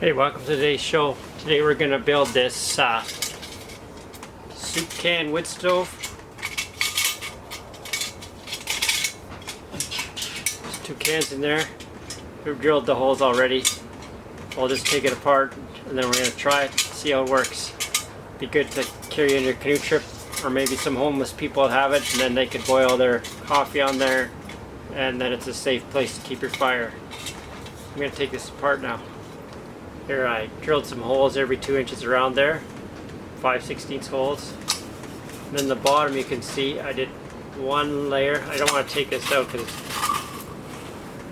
Hey, welcome to today's show. Today we're going to build this soup can wood stove. There's 2 cans in there. We've drilled the holes already. I'll just take it apart and then we're going to try it, see how it works. Be good to carry in your canoe trip, or maybe some homeless people have it and then they could boil their coffee on there, and then it's a safe place to keep your fire. I'm going to take this apart now. Here I drilled some holes every 2 inches around there, 5/16 holes. And then the bottom you can see I did 1 layer. I don't want to take this out because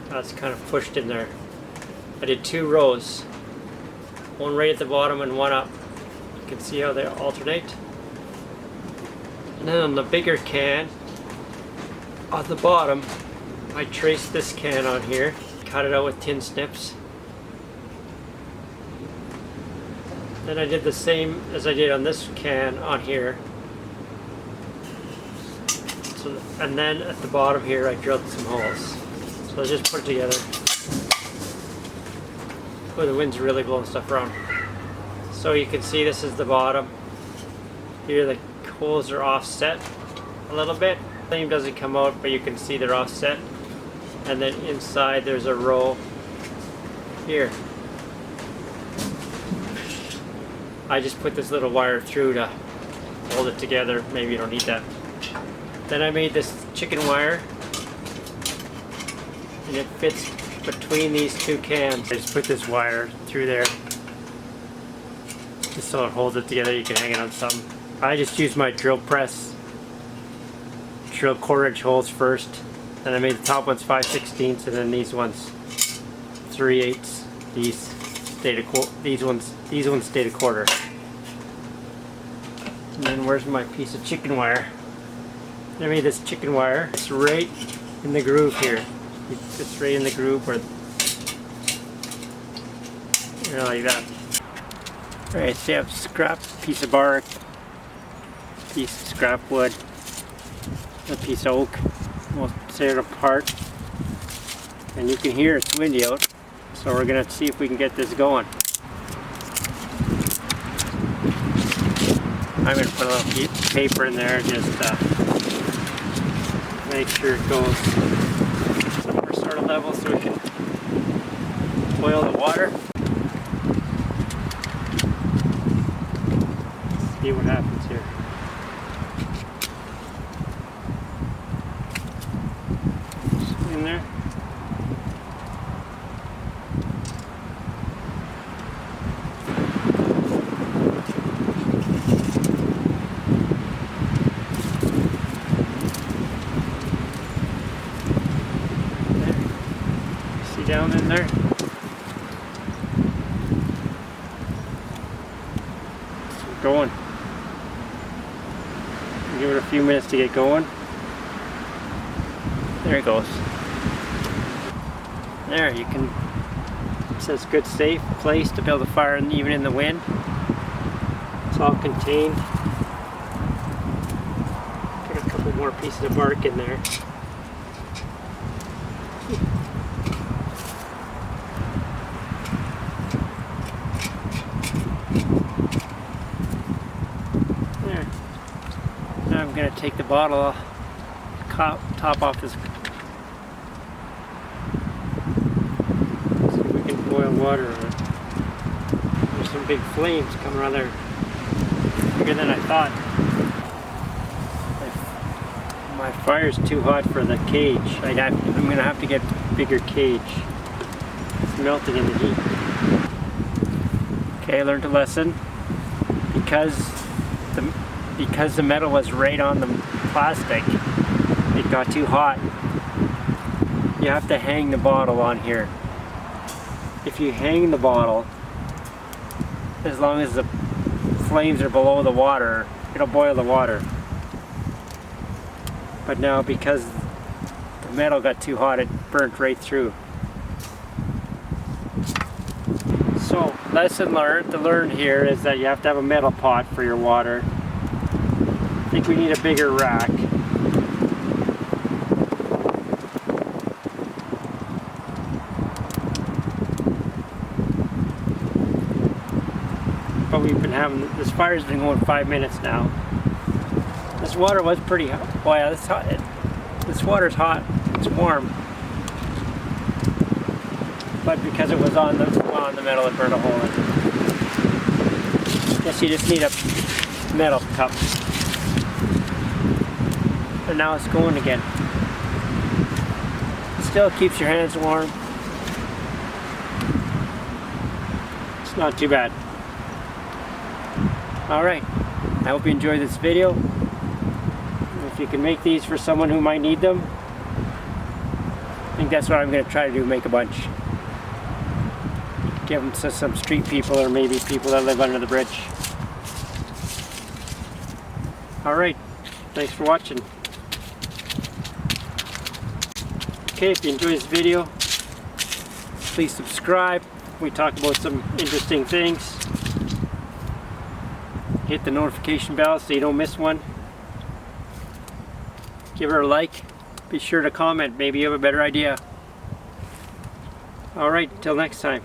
that's kind of pushed in there. I did 2 rows, 1 right at the bottom and 1 up. You can see how they alternate. And then on the bigger can, on the bottom, I traced this can on here, cut it out with tin snips. Then I did the same as I did on this can on here. So, and then at the bottom here I drilled some holes. So let's just put it together. Oh, the wind's really blowing stuff around. So you can see this is the bottom. Here the holes are offset a little bit. Flame doesn't come out, but you can see they're offset. And then inside there's a row here. I just put this little wire through to hold it together. Maybe you don't need that. Then I made this chicken wire, and it fits between these 2 cans. I just put this wire through there just so it holds it together. You can hang it on something. I just used my drill press, drill 1/4-inch holes first. Then I made the top ones 5/16, and then these ones 3/8. These ones stayed a 1/4. And then where's my piece of chicken wire? I made this chicken wire. It's right in the groove here. It's right in the groove where, like that. Alright, so you have scrap piece of bark, piece of scrap wood, a piece of oak. We'll set it apart, and you can hear it's windy out. So we're going to see if we can get this going. I'm going to put a little piece of paper in there just make sure it goes some sort of level so we can boil the water. See what happens here. In there. Down in there. It's going. Give it a few minutes to get going. There it goes. There, you can, it says good safe place to build a fire even in the wind. It's all contained. Put a couple more pieces of bark in there. I'm going to take the bottle off, top off this, so we can boil water on it. There's some big flames coming around there, bigger than I thought. My fire's too hot for the cage. I'm going to have to get a bigger cage. It's melting in the heat. Okay, I learned a lesson. Because the metal was right on the plastic, it got too hot. You have to hang the bottle on here. If you hang the bottle, as long as the flames are below the water, it'll boil the water. But now because the metal got too hot, it burnt right through. So, lesson learned, to learn here is that you have to have a metal pot for your water. I think we need a bigger rack. but we've been having, this fire's been going 5 minutes now. This water was pretty hot. Oh yeah, this water's hot. It's warm. But because it was on the metal, it burned a hole in it. Guess you just need a metal cup. And now it's going again. Still keeps your hands warm. It's not too bad. Alright, I hope you enjoyed this video. If you can make these for someone who might need them, I think that's what I'm going to try to do, make a bunch. Give them to some street people or maybe people that live under the bridge. Alright, thanks for watching. Okay, if you enjoyed this video, please subscribe. We talk about some interesting things. Hit the notification bell so you don't miss one. Give her a like. Be sure to comment. Maybe you have a better idea. Alright, till next time.